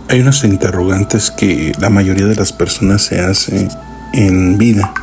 Hay unas interrogantes que la mayoría de las personas se hace en vida,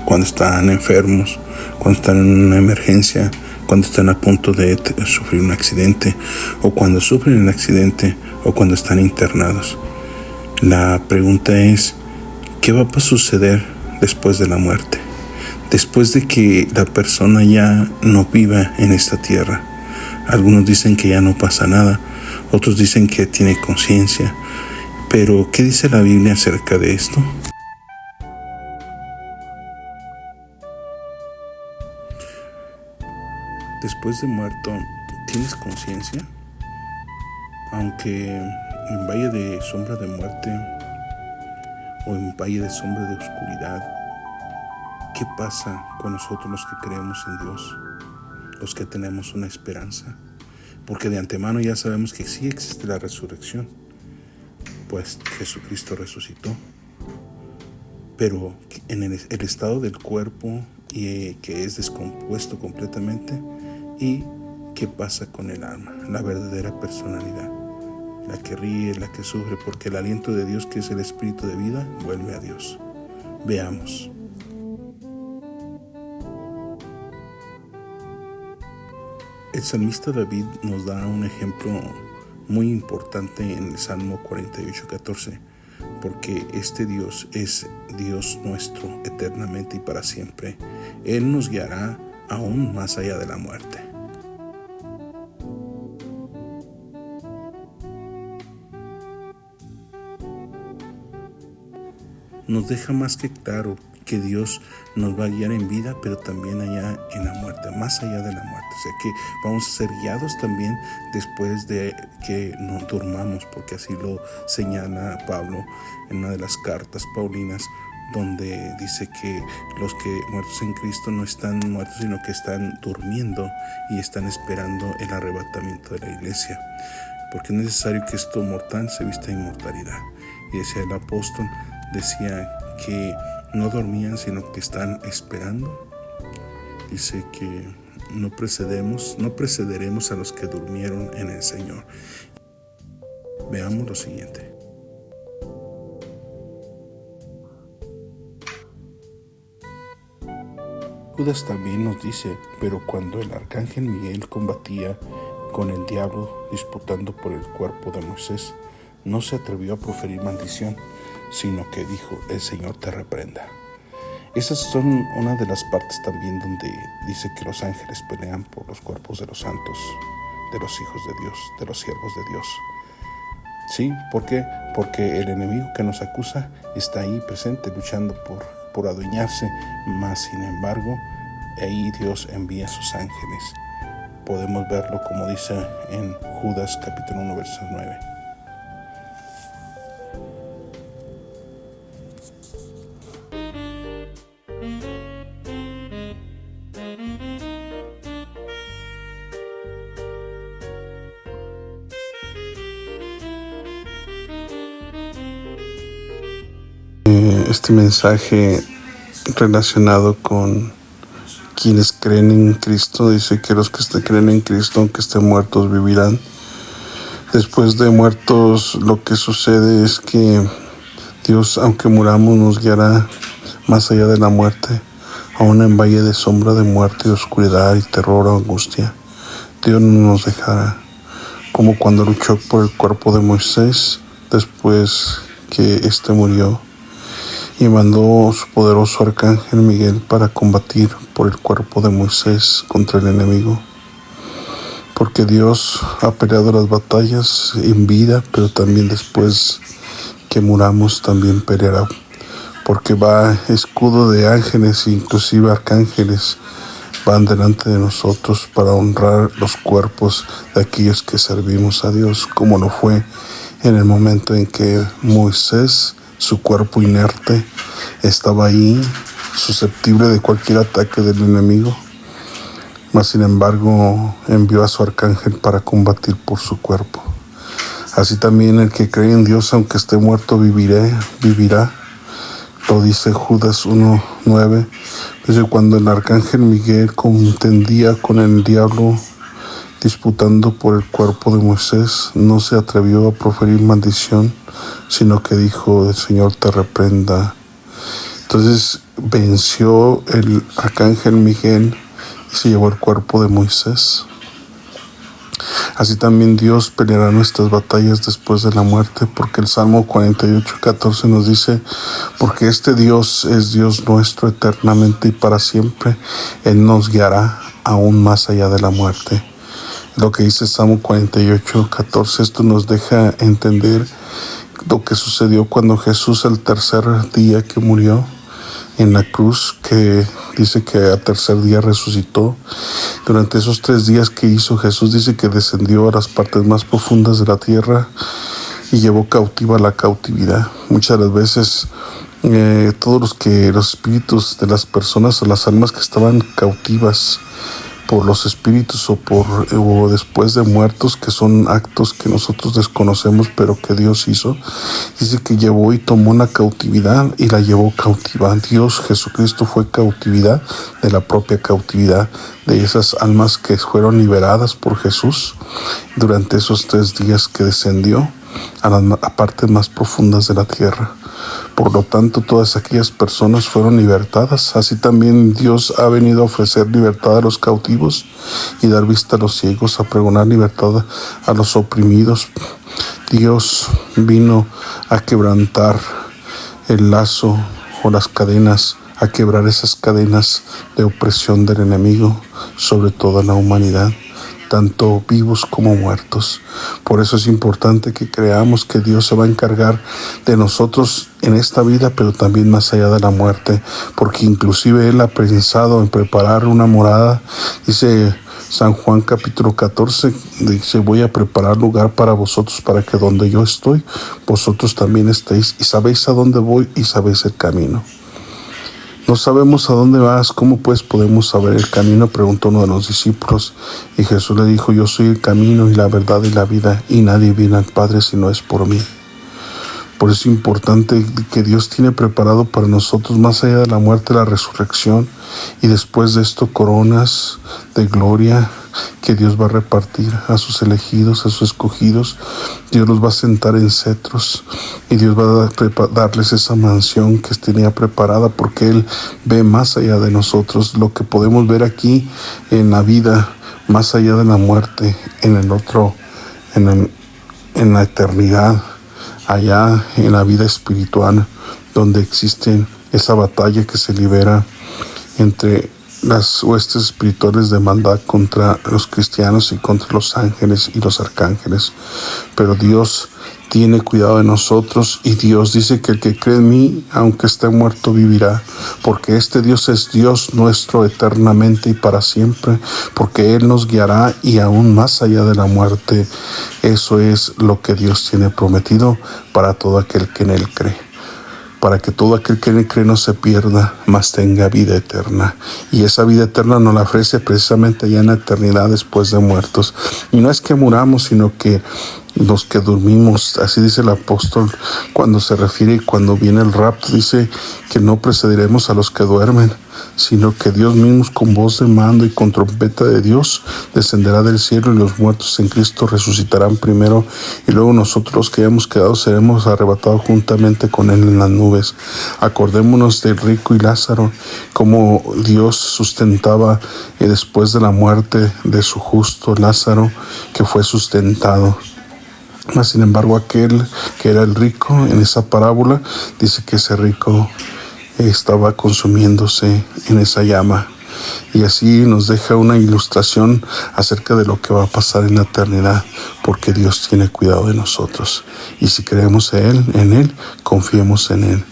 cuando están enfermos, cuando están en una emergencia, cuando están a punto de sufrir un accidente, o cuando sufren un accidente, o cuando están internados. La pregunta es, ¿qué va a suceder después de la muerte? Después de que la persona ya no viva en esta tierra. Algunos dicen que ya no pasa nada, otros dicen que tiene conciencia. Pero, ¿qué dice la Biblia acerca de esto? Después de muerto, ¿tienes conciencia? Aunque en valle de sombra de muerte o en valle de sombra de oscuridad, ¿qué pasa con nosotros los que creemos en Dios? Los que tenemos una esperanza. Porque de antemano ya sabemos que sí existe la resurrección, pues Jesucristo resucitó. Pero en el estado del cuerpo que es descompuesto completamente, y qué pasa con el alma, la verdadera personalidad, la que ríe, la que sufre, porque el aliento de Dios, que es el espíritu de vida, vuelve a Dios. Veamos. El salmista David nos da un ejemplo muy importante en el Salmo 48:14, porque este Dios es Dios nuestro eternamente y para siempre. Él nos guiará aún más allá de la muerte. Nos deja más que claro que Dios nos va a guiar en vida, pero también allá en la muerte, más allá de la muerte. O sea que vamos a ser guiados también después de que no durmamos, porque así lo señala Pablo en una de las cartas paulinas, donde dice que los que muertos en Cristo no están muertos, sino que están durmiendo y están esperando el arrebatamiento de la iglesia. Porque es necesario que esto mortal se vista de inmortalidad. Y decía el apóstol, decía que no dormían, sino que están esperando. Dice que no precederemos a los que durmieron en el Señor. Veamos lo siguiente. Judas también nos dice, pero cuando el arcángel Miguel combatía con el diablo disputando por el cuerpo de Moisés, no se atrevió a proferir maldición, sino que dijo, el Señor te reprenda. Esas son una de las partes también donde dice que los ángeles pelean por los cuerpos de los santos, de los hijos de Dios, de los siervos de Dios. ¿Sí? ¿Por qué? Porque el enemigo que nos acusa está ahí presente, luchando por adueñarse, mas sin embargo, ahí Dios envía a sus ángeles. Podemos verlo como dice en Judas capítulo 1, verso 9. Este mensaje relacionado con quienes creen en Cristo, dice que los que creen en Cristo, aunque estén muertos, vivirán. Después de muertos, lo que sucede es que Dios, aunque muramos, nos guiará más allá de la muerte, aún en valle de sombra de muerte, oscuridad y terror o angustia. Dios no nos dejará, como cuando luchó por el cuerpo de Moisés después que éste murió, y mandó su poderoso arcángel Miguel para combatir por el cuerpo de Moisés contra el enemigo. Porque Dios ha peleado las batallas en vida, pero también después que muramos también peleará. Porque va escudo de ángeles, inclusive arcángeles, van delante de nosotros para honrar los cuerpos de aquellos que servimos a Dios, como lo fue en el momento en que Moisés, su cuerpo inerte, estaba ahí, susceptible de cualquier ataque del enemigo, mas sin embargo envió a su arcángel para combatir por su cuerpo. Así también el que cree en Dios, aunque esté muerto, vivirá. Lo dice Judas 1:9. Dice, cuando el arcángel Miguel contendía con el diablo, disputando por el cuerpo de Moisés, no se atrevió a proferir maldición, sino que dijo: el Señor te reprenda. Entonces venció el arcángel Miguel y se llevó el cuerpo de Moisés. Así también Dios peleará nuestras batallas después de la muerte, porque el Salmo 48:14 nos dice: porque este Dios es Dios nuestro eternamente y para siempre, Él nos guiará aún más allá de la muerte. Lo que dice Salmo 48:14, esto nos deja entender lo que sucedió cuando Jesús, el tercer día que murió en la cruz, que dice que al tercer día resucitó. Durante esos 3 días que hizo Jesús, dice que descendió a las partes más profundas de la tierra y llevó cautiva la cautividad. Muchas de las veces todos los espíritus de las personas o las almas que estaban cautivas por los espíritus o después de muertos, que son actos que nosotros desconocemos pero que Dios hizo, dice que llevó y tomó una cautividad y la llevó cautiva. Dios Jesucristo fue cautividad de la propia cautividad de esas almas que fueron liberadas por Jesús durante esos 3 días que descendió a las partes más profundas de la tierra. Por lo tanto, todas aquellas personas fueron libertadas. Así también Dios ha venido a ofrecer libertad a los cautivos y dar vista a los ciegos, a pregonar libertad a los oprimidos. Dios vino a quebrantar el lazo o las cadenas, a quebrar esas cadenas de opresión del enemigo sobre toda la humanidad, tanto vivos como muertos. Por eso es importante que creamos que Dios se va a encargar de nosotros en esta vida, pero también más allá de la muerte, porque inclusive Él ha pensado en preparar una morada. Dice San Juan capítulo 14, dice: voy a preparar lugar para vosotros, para que donde yo estoy, vosotros también estéis, y sabéis a dónde voy y sabéis el camino. No sabemos a dónde vas, ¿cómo pues podemos saber el camino?, preguntó uno de los discípulos. Y Jesús le dijo: yo soy el camino y la verdad y la vida, y nadie viene al Padre si no es por mí. Por eso es importante que Dios tiene preparado para nosotros, más allá de la muerte, la resurrección, y después de esto coronas de gloria que Dios va a repartir a sus elegidos, a sus escogidos. Dios los va a sentar en cetros y Dios va a darles esa mansión que tenía preparada, porque Él ve más allá de nosotros, lo que podemos ver aquí en la vida, más allá de la muerte, en el otro, en la eternidad, allá en la vida espiritual, donde existe esa batalla que se libera entre las huestes espirituales de maldad contra los cristianos y contra los ángeles y los arcángeles. Pero Dios tiene cuidado de nosotros, y Dios dice que el que cree en mí, aunque esté muerto, vivirá, porque este Dios es Dios nuestro eternamente y para siempre, porque Él nos guiará y aún más allá de la muerte. Eso es lo que Dios tiene prometido para todo aquel que en Él cree, para que todo aquel que en Él cree no se pierda, mas tenga vida eterna. Y esa vida eterna nos la ofrece precisamente ya en la eternidad, después de muertos. Y no es que muramos, sino que los que dormimos, así dice el apóstol cuando se refiere, cuando viene el rapto, dice que no precederemos a los que duermen, sino que Dios mismo, con voz de mando y con trompeta de Dios, descenderá del cielo, y los muertos en Cristo resucitarán primero, y luego nosotros, los que hayamos quedado, seremos arrebatados juntamente con Él en las nubes. Acordémonos del rico y Lázaro, como Dios sustentaba después de la muerte de su justo Lázaro, que fue sustentado. Mas sin embargo, aquel que era el rico en esa parábola, dice que ese rico estaba consumiéndose en esa llama. Y así nos deja una ilustración acerca de lo que va a pasar en la eternidad, porque Dios tiene cuidado de nosotros. Y si creemos en Él, confiemos en Él,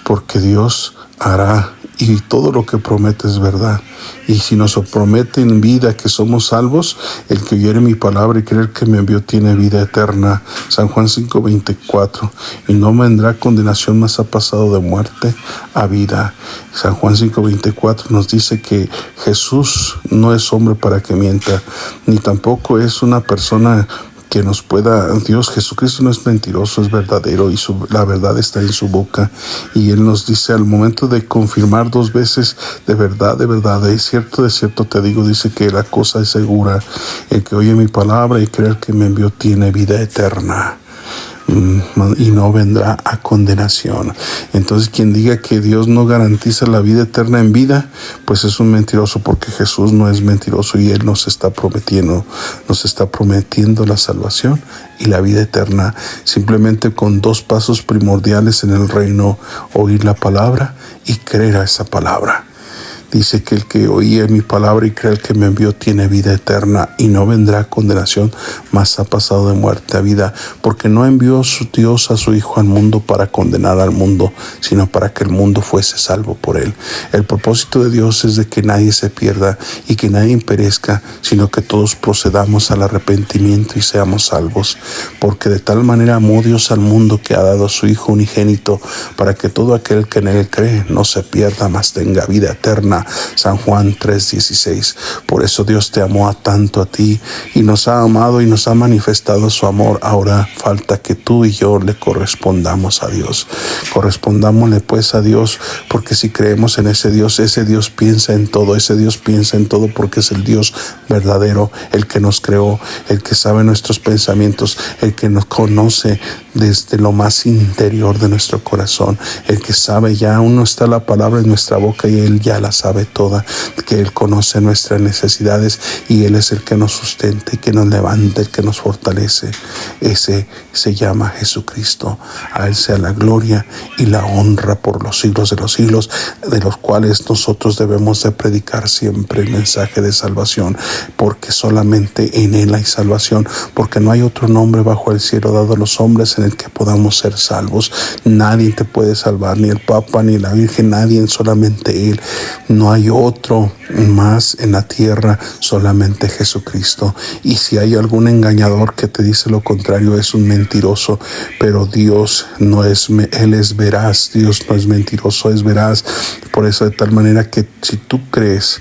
porque Dios hará, y todo lo que promete es verdad. Y si nos promete en vida que somos salvos, el que oyere mi palabra y cree el que me envió tiene vida eterna. San Juan 5:24. Y no vendrá condenación, mas ha pasado de muerte a vida. San Juan 5:24 nos dice que Jesús no es hombre para que mienta, ni tampoco es una persona que nos pueda, Dios Jesucristo no es mentiroso, es verdadero, y la verdad está en su boca, y Él nos dice al momento de confirmar 2 veces, de verdad, de cierto te digo, dice que la cosa es segura, el que oye mi palabra y cree el que me envió tiene vida eterna y no vendrá a condenación. Entonces, quien diga que Dios no garantiza la vida eterna en vida, pues es un mentiroso, porque Jesús no es mentiroso y Él nos está prometiendo la salvación y la vida eterna, simplemente con 2 pasos primordiales en el reino: oír la palabra y creer a esa palabra. Dice que el que oye mi palabra y cree el que me envió tiene vida eterna y no vendrá a condenación, mas ha pasado de muerte a vida, porque no envió su Dios a su Hijo al mundo para condenar al mundo, sino para que el mundo fuese salvo por él. El propósito de Dios es de que nadie se pierda y que nadie perezca, sino que todos procedamos al arrepentimiento y seamos salvos. Porque de tal manera amó Dios al mundo que ha dado a su Hijo unigénito, para que todo aquel que en él cree no se pierda, mas tenga vida eterna. San Juan 3:16. Por eso Dios te amó tanto a ti y nos ha amado y nos ha manifestado su amor. Ahora falta que tú y yo le correspondamos a Dios. Correspondámosle pues a Dios, porque si creemos en ese Dios piensa en todo, porque es el Dios verdadero, el que nos creó, el que sabe nuestros pensamientos, el que nos conoce desde lo más interior de nuestro corazón, el que sabe, ya aún no está la palabra en nuestra boca y Él ya la sabe toda, que Él conoce nuestras necesidades y Él es el que nos sustenta y que nos levanta, el que nos fortalece. Ese se llama Jesucristo. A Él sea la gloria y la honra por los siglos de los siglos, de los cuales nosotros debemos de predicar siempre el mensaje de salvación, porque solamente en Él hay salvación, porque no hay otro nombre bajo el cielo dado a los hombres en el que podamos ser salvos. Nadie te puede salvar, ni el Papa, ni la Virgen, nadie, solamente Él. No hay otro más en la tierra, solamente Jesucristo. Y si hay algún engañador que te dice lo contrario, es un mentiroso. Pero Dios no es, Él es veraz. Dios no es mentiroso, es veraz. Por eso, de tal manera que si tú crees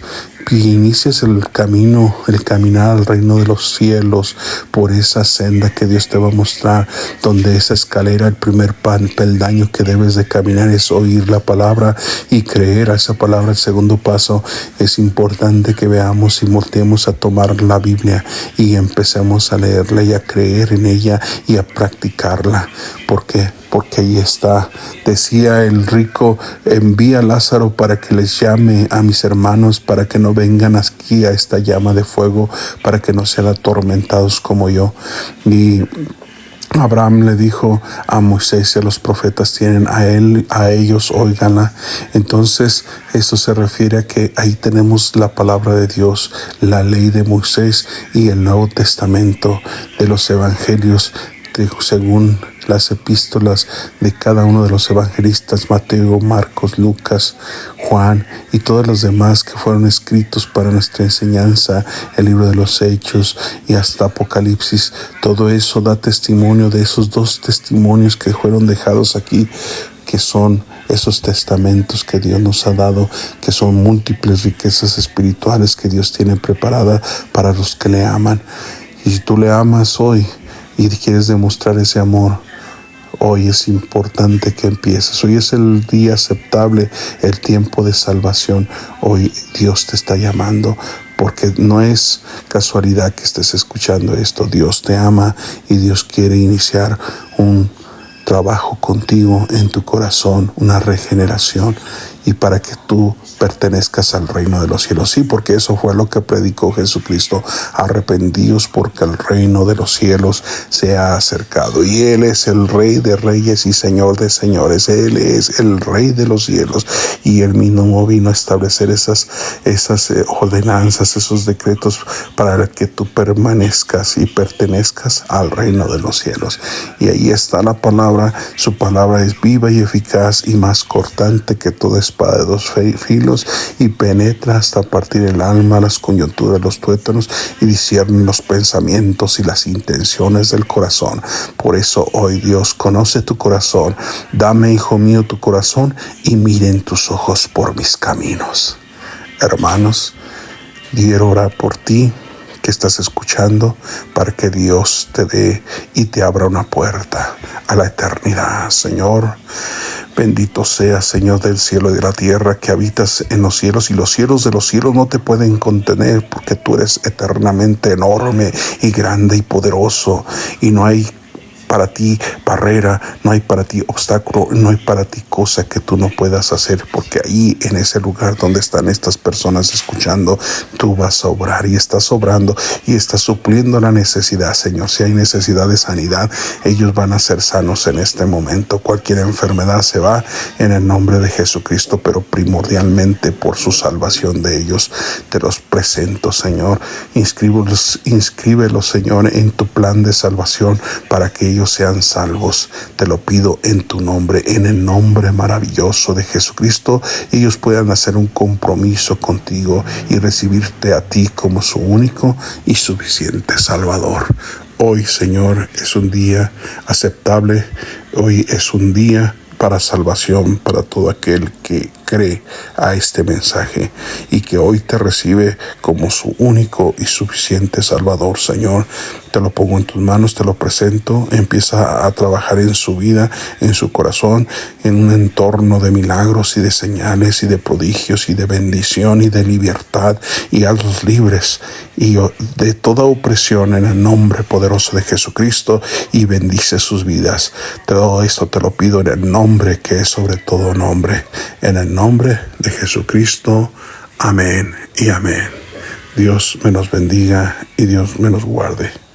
y inicias el caminar al reino de los cielos por esa senda que Dios te va a mostrar, donde esa escalera, el primer peldaño que debes de caminar es oír la palabra y creer a esa palabra. El segundo paso es importante que veamos y volteemos a tomar la Biblia y empecemos a leerla y a creer en ella y a practicarla. ¿Por qué? Porque ahí está. Decía el rico: envía a Lázaro para que les llame a mis hermanos, para que no vengan aquí a esta llama de fuego, para que no sean atormentados como yo. Y Abraham le dijo a Moisés y a los profetas: tienen a ellos, óiganla. Entonces eso se refiere a que ahí tenemos la palabra de Dios, la ley de Moisés y el Nuevo Testamento de los evangelios, según las epístolas de cada uno de los evangelistas: Mateo, Marcos, Lucas, Juan y todos los demás que fueron escritos para nuestra enseñanza, el libro de los Hechos y hasta Apocalipsis. Todo eso da testimonio de esos 2 testimonios que fueron dejados aquí, que son esos testamentos que Dios nos ha dado, que son múltiples riquezas espirituales que Dios tiene preparada para los que le aman. Y si tú le amas hoy y quieres demostrar ese amor, hoy es importante que empieces. Hoy es el día aceptable, el tiempo de salvación. Hoy Dios te está llamando, porque no es casualidad que estés escuchando esto. Dios te ama y Dios quiere iniciar un trabajo contigo en tu corazón, una regeneración, y para que tú pertenezcas al reino de los cielos. Sí, porque eso fue lo que predicó Jesucristo: arrepentíos porque el reino de los cielos se ha acercado. Y Él es el Rey de reyes y Señor de señores. Él es el Rey de los cielos, y Él mismo vino a establecer esas ordenanzas, esos decretos para que tú permanezcas y pertenezcas al reino de los cielos. Y ahí está la palabra. Su palabra es viva y eficaz y más cortante que toda espada de 2 filos, y penetra hasta partir el alma, las coyunturas, los tuétanos, y discierne los pensamientos y las intenciones del corazón. Por eso hoy Dios conoce tu corazón. Dame, hijo mío, tu corazón y miren tus ojos por mis caminos. Hermanos, quiero orar por ti, que estás escuchando, para que Dios te dé y te abra una puerta a la eternidad, Señor. Bendito seas, Señor del cielo y de la tierra, que habitas en los cielos, y los cielos de los cielos no te pueden contener, porque tú eres eternamente enorme y grande y poderoso, y no hay para ti barrera, no hay para ti obstáculo, no hay para ti cosa que tú no puedas hacer, porque ahí en ese lugar donde están estas personas escuchando, tú vas a obrar y estás obrando y estás supliendo la necesidad, Señor. Si hay necesidad de sanidad, ellos van a ser sanos en este momento. Cualquier enfermedad se va en el nombre de Jesucristo, pero primordialmente por su salvación de ellos. Te los presento, Señor. Inscríbelos, Señor, en tu plan de salvación para que ellos sean salvos. Te lo pido en tu nombre, en el nombre maravilloso de Jesucristo. Ellos puedan hacer un compromiso contigo y recibirte a ti como su único y suficiente Salvador. Hoy, Señor, es un día aceptable. Hoy es un día para salvación para todo aquel que cree a este mensaje y que hoy te recibe como su único y suficiente Salvador. Señor, te lo pongo en tus manos, te lo presento. Empieza a trabajar en su vida, en su corazón, en un entorno de milagros y de señales y de prodigios y de bendición y de libertad, y hazlos libres y de toda opresión en el nombre poderoso de Jesucristo, y bendice sus vidas. Todo esto te lo pido en el nombre que es sobre todo nombre, en el nombre de Jesucristo. Amén y amén. Dios me los bendiga y Dios me los guarde.